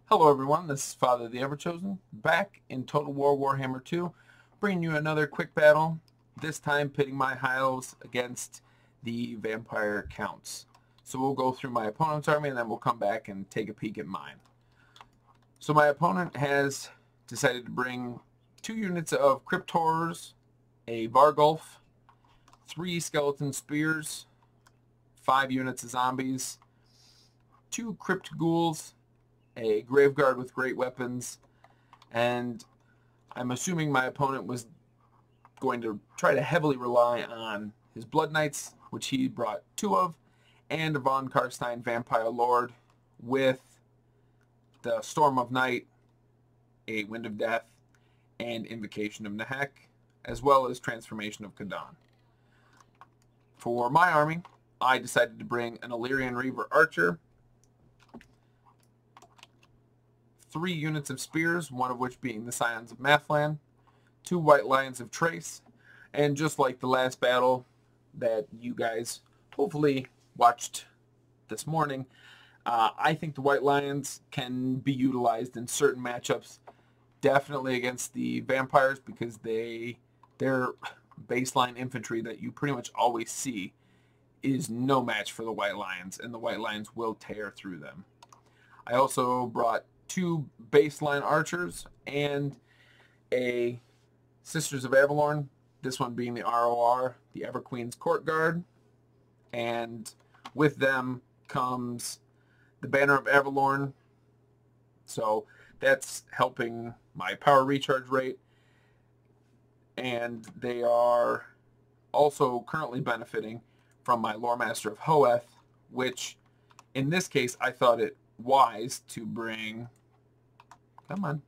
Hello everyone, this is Father the Everchosen, back in Total War Warhammer 2, bringing you another quick battle, this time pitting my high elves against the vampire counts. So we'll go through my opponent's army and then we'll come back and take a peek at mine. So my opponent has decided to bring 2 units of Crypt Horrors, a Varghulf, 3 Skeleton Spears, 5 units of Zombies, 2 Crypt Ghouls, a Graveguard with great weapons, and I'm assuming my opponent was going to try to heavily rely on his Blood Knights, which he brought 2 of, and a Von Karstein Vampire Lord with the Storm of Night, a Wind of Death, and Invocation of Nehek, as well as Transformation of Kadan. For my army, I decided to bring an Illyrian Reaver Archer, 3 units of spears, one of which being the Scions of Mathlan, 2 White Lions of Trace, and just like the last battle that you guys hopefully watched this morning, I think the White Lions can be utilized in certain matchups, definitely against the vampires, because their baseline infantry that you pretty much always see is no match for the White Lions, and the White Lions will tear through them. I also brought 2 baseline archers and a Sisters of Avalorn, this one being the ROR, the Everqueen's Court Guard, and with them comes the Banner of Avalorn, so that's helping my power recharge rate, and they are also currently benefiting from my Lore Master of Hoeth, which in this case I thought it wise to bring, come on,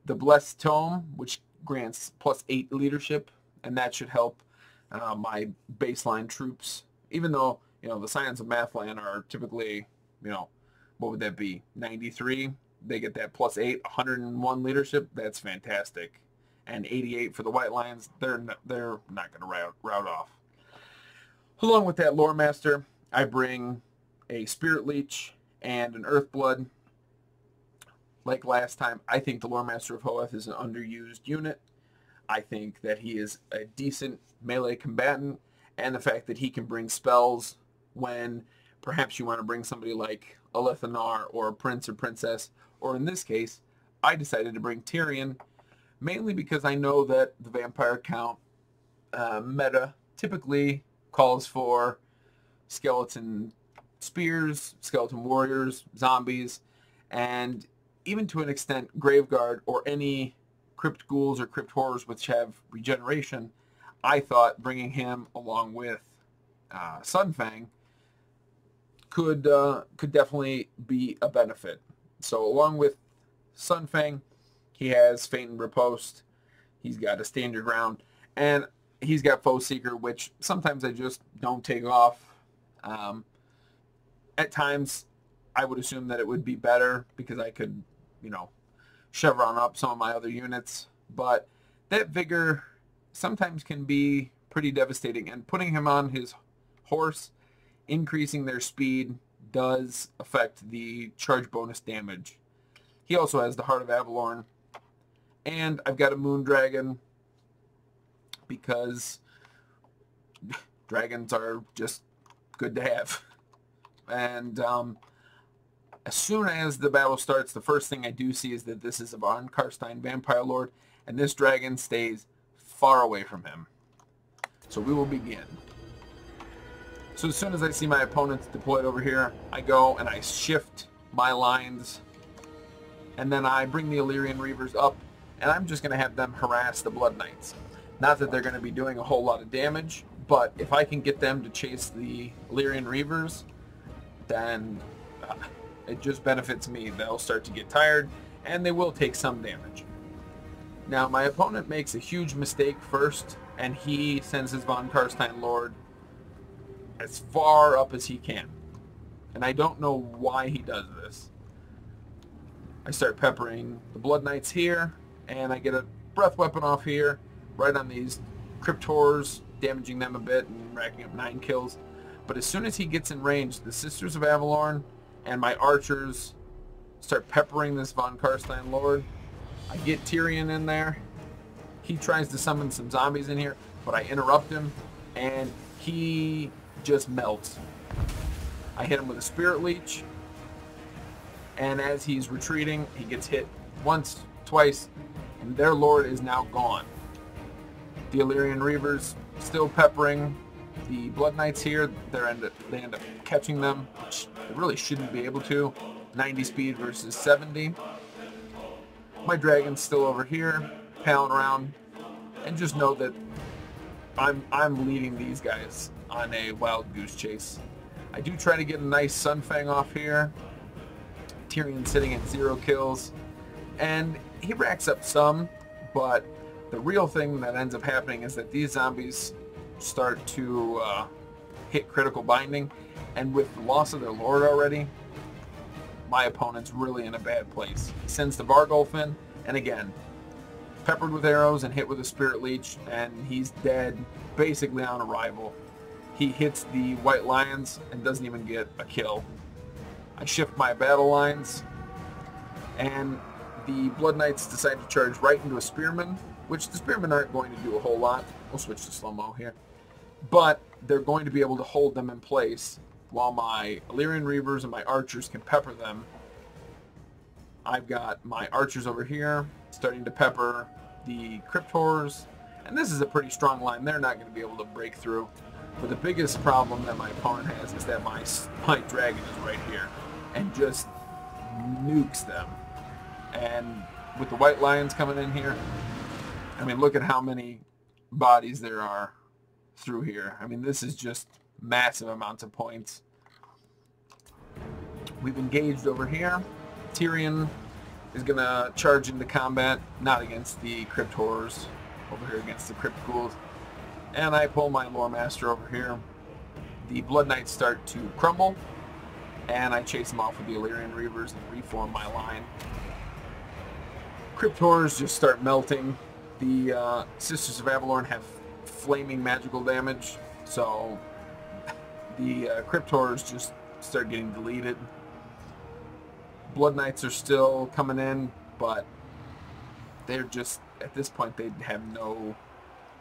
the Blessed Tome, which grants +8 leadership, and that should help my baseline troops, even though, the Scions of Mathlan are typically, what would that be, 93? They get that +8, 101 leadership. That's fantastic. And 88 for the White Lions. They're not going to rout off. Along with that Lore Master, I bring a Spirit Leech and an Earthblood. Like last time, I think the Lore Master of Hoeth is an underused unit. I think that he is a decent melee combatant, and the fact that he can bring spells when perhaps you want to bring somebody like a Lethanar or a prince or princess, or in this case, I decided to bring Tyrion, mainly because I know that the vampire count meta typically calls for skeleton spears, skeleton warriors, zombies, and even to an extent Graveguard or any Crypt Ghouls or Crypt Horrors which have regeneration. I thought bringing him along with Sunfang could definitely be a benefit. So along with Sunfang, he has Feint and Riposte, he's got a Stand Your Ground, and he's got Foe Seeker, which sometimes I just don't take off. At times, I would assume that it would be better because I could, chevron up some of my other units. But that Vigor sometimes can be pretty devastating, and putting him on his horse, increasing their speed, does affect the charge bonus damage. He also has the Heart of Avalorn, and I've got a Moondragon because dragons are just good to have. And as soon as the battle starts, the first thing I do see is that this is a Von Karstein Vampire Lord, and this dragon stays far away from him. So we will begin. So as soon as I see my opponents deployed over here, I go and I shift my lines, and then I bring the Illyrian Reavers up, and I'm just going to have them harass the Blood Knights. Not that they're going to be doing a whole lot of damage, but if I can get them to chase the Illyrian Reavers, then it just benefits me. They'll start to get tired, and they will take some damage. Now, my opponent makes a huge mistake first, and he sends his Von Karstein Lord as far up as he can. And I don't know why he does this. I start peppering the Blood Knights here, and I get a breath weapon off here, right on these Crypt Horrors, damaging them a bit and racking up 9 kills. But as soon as he gets in range, the Sisters of Avalorn and my archers start peppering this Von Karstein Lord. I get Tyrion in there. He tries to summon some zombies in here, but I interrupt him, and he just melts. I hit him with a Spirit Leech, and as he's retreating, he gets hit once, twice, and their Lord is now gone. The Illyrian Reavers still peppering the Blood Knights here. They end up catching them, which they really shouldn't be able to. 90 speed versus 70. My dragon's still over here, palling around, and just know that I'm leading these guys on a wild goose chase. I do try to get a nice Sunfang off here. Tyrion sitting at 0 kills, and he racks up some, but the real thing that ends up happening is that these zombies start to hit critical binding, and with the loss of their Lord already, my opponent's really in a bad place. He sends the Vargulf in, and again, peppered with arrows and hit with a Spirit Leech, and he's dead basically on arrival. He hits the White Lions and doesn't even get a kill. I shift my battle lines, and the Blood Knights decide to charge right into a Spearman, which the Spearmen aren't going to do a whole lot. We'll switch to slow-mo here. But they're going to be able to hold them in place while my Illyrian Reavers and my archers can pepper them. I've got my archers over here starting to pepper the Crypt Horrors, and this is a pretty strong line. They're not going to be able to break through. But the biggest problem that my opponent has is that my dragon is right here and just nukes them. And with the White Lions coming in here, I mean, look at how many bodies there are through here. I mean, this is just massive amounts of points. We've engaged over here. Tyrion is going to charge into combat, not against the Crypt Horrors, over here against the Crypt Ghouls. And I pull my Lore Master over here. The Blood Knights start to crumble, and I chase them off with the Illyrian Reavers and reform my line. Crypt Horrors just start melting. The Sisters of Avalorn have flaming magical damage, so the Crypt Horrors just start getting deleted. Blood Knights are still coming in, but they're just, at this point, they have no,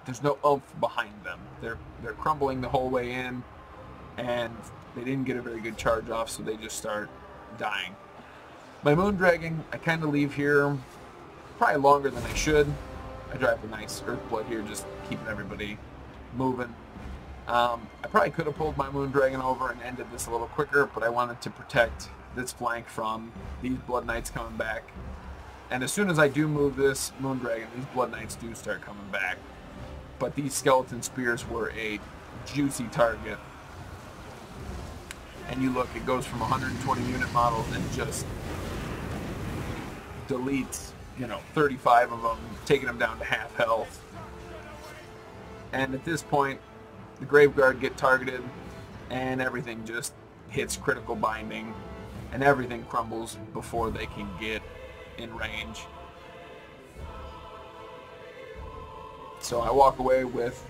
there's no oomph behind them. They're crumbling the whole way in, and they didn't get a very good charge off, so they just start dying. My Moondragon, I kind of leave here probably longer than I should. I drive a nice Earthblood here, just keeping everybody moving. I probably could have pulled my Moondragon over and ended this a little quicker, but I wanted to protect this flank from these Blood Knights coming back. And as soon as I do move this Moondragon, these Blood Knights do start coming back. But these Skeleton Spears were a juicy target. And you look, it goes from 120 unit models and just deletes, 35 of them, taking them down to half health. And at this point, the Graveguard get targeted, and everything just hits critical binding, and everything crumbles before they can get in range. So I walk away with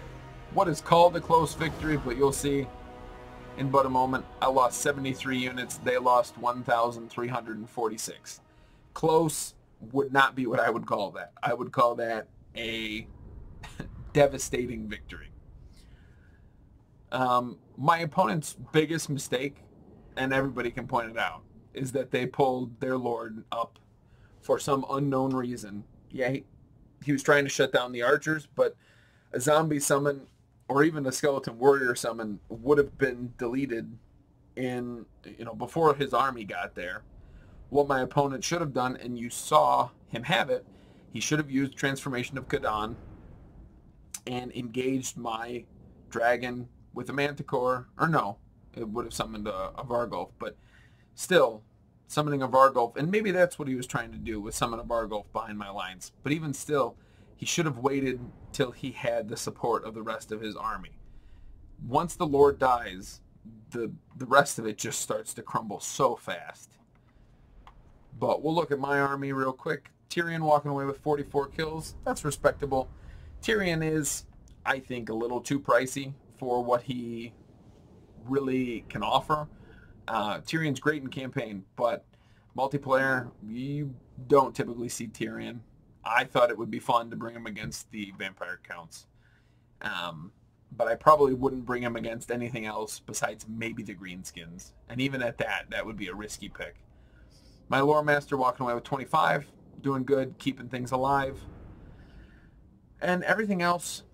what is called a close victory, but you'll see in but a moment, I lost 73 units. They lost 1,346. Close would not be what I would call that. I would call that a devastating victory. My opponent's biggest mistake, and everybody can point it out, is that they pulled their Lord up for some unknown reason. Yeah, he was trying to shut down the archers, but a zombie summon or even a skeleton warrior summon would have been deleted in, before his army got there. What my opponent should have done, and you saw him have it, he should have used Transformation of Kadan and engaged my dragon with a Manticore, or no, it would have summoned a Vargulf, but still, summoning a Vargulf, and maybe that's what he was trying to do, was summon a Vargulf behind my lines, but even still, he should have waited till he had the support of the rest of his army. Once the Lord dies, the rest of it just starts to crumble so fast. But we'll look at my army real quick. Tyrion walking away with 44 kills. That's respectable. Tyrion is, I think, a little too pricey for what he really can offer. Tyrion's great in campaign, but Multiplayer, you don't typically see Tyrion. I thought it would be fun to bring him against the Vampire Counts. But I probably wouldn't bring him against anything else besides maybe the Greenskins. And even at that, that would be a risky pick. My Lore Master walking away with 25. Doing good, keeping things alive. And everything else,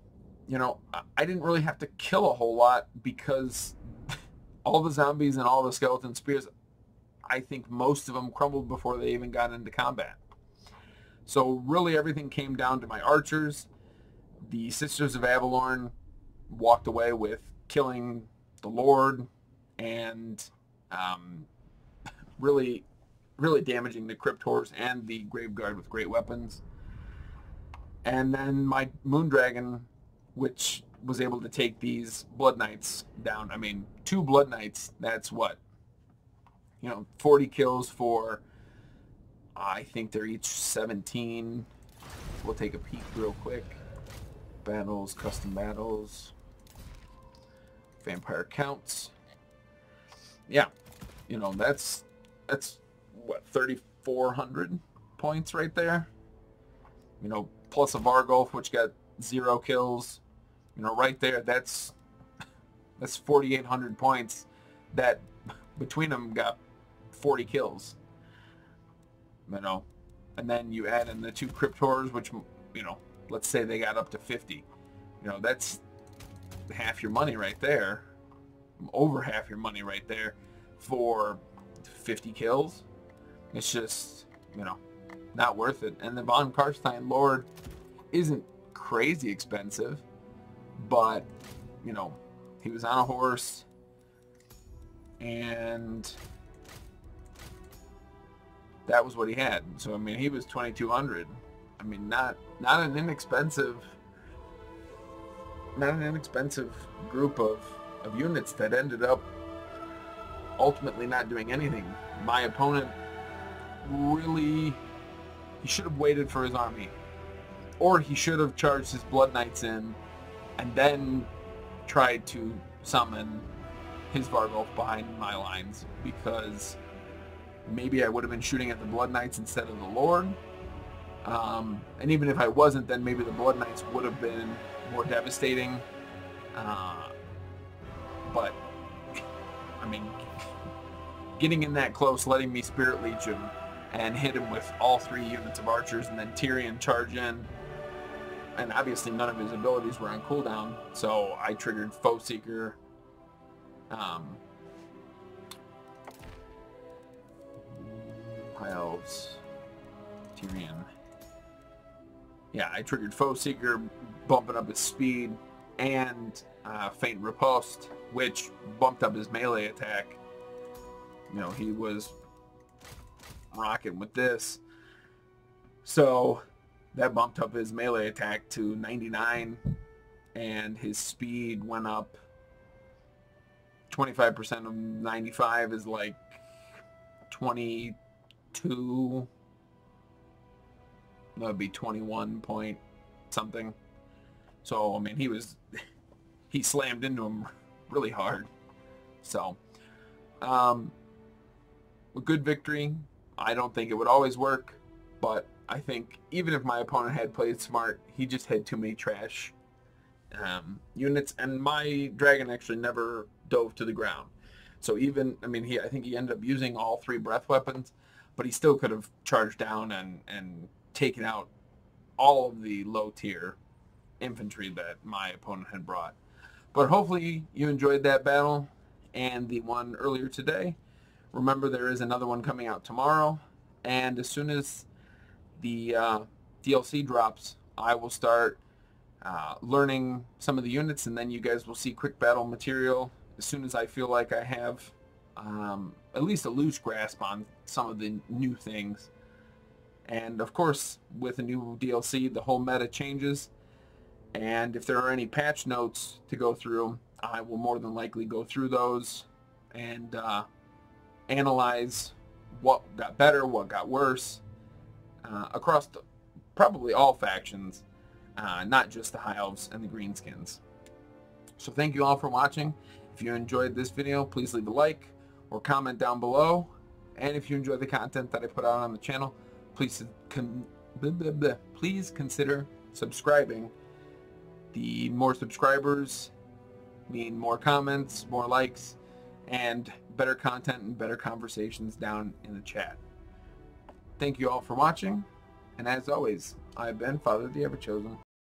you know, I didn't really have to kill a whole lot because all the zombies and all the skeleton spears, I think most of them crumbled before they even got into combat. So really everything came down to my archers. The Sisters of Avalorn walked away with killing the Lord and really damaging the Crypt Horse and the Graveguard with great weapons. And then my Moondragon, which was able to take these Blood Knights down. I mean, 2 Blood Knights, that's what? You know, 40 kills for, I think they're each 17. We'll take a peek real quick. Battles, custom battles. Vampire Counts. Yeah, you know, that's what, 3,400 points right there. You know, plus a Vargulf, which got 0 kills. You know, right there, that's 4,800 points that between them got 40 kills. You know, and then you add in the 2 Crypt Horrors, which, you know, let's say they got up to 50. You know, that's half your money right there. Over half your money right there for 50 kills. It's just, you know, not worth it. And the Von Karstein Lord isn't crazy expensive, but, you know, he was on a horse, and that was what he had. So, I mean, he was 2,200. I mean, not an inexpensive group of units that ended up ultimately not doing anything. My opponent really, he should have waited for his army, or he should have charged his Blood Knights in and then tried to summon his Vargulf behind my lines, because maybe I would have been shooting at the Blood Knights instead of the Lord. And even if I wasn't, then maybe the Blood Knights would have been more devastating. But, I mean, getting in that close, letting me Spirit Leech him and hit him with all 3 units of archers, and then Tyrion charge in. And obviously none of his abilities were on cooldown, so I triggered Foe Seeker. High Elves. Tyrion. Yeah, I triggered Foe Seeker, bumping up his speed, and Faint Riposte, which bumped up his melee attack. You know, he was rocking with this. So that bumped up his melee attack to 99, and his speed went up 25% of 95 is like 22. That would be 21 point something. So, I mean, he slammed into him really hard. So, a good victory. I don't think it would always work, but I think even if my opponent had played smart, he just had too many trash units, and my dragon actually never dove to the ground. So even, I mean, I think he ended up using all 3 breath weapons, but he still could have charged down and taken out all of the low tier infantry that my opponent had brought. But hopefully you enjoyed that battle and the one earlier today. Remember, there is another one coming out tomorrow, and as soon as the DLC drops, I will start learning some of the units, and then you guys will see quick battle material as soon as I feel like I have at least a loose grasp on some of the new things. And of course, with a new DLC, the whole meta changes, and if there are any patch notes to go through, I will more than likely go through those and analyze what got better, what got worse, across probably all factions, not just the High Elves and the Greenskins. So thank you all for watching. If you enjoyed this video, please leave a like or comment down below, And if you enjoy the content that I put out on the channel, please consider subscribing. The more subscribers mean more comments, more likes, and better content and better conversations down in the chat. Thank you all for watching, and as always, I've been Father the Ever-Chosen.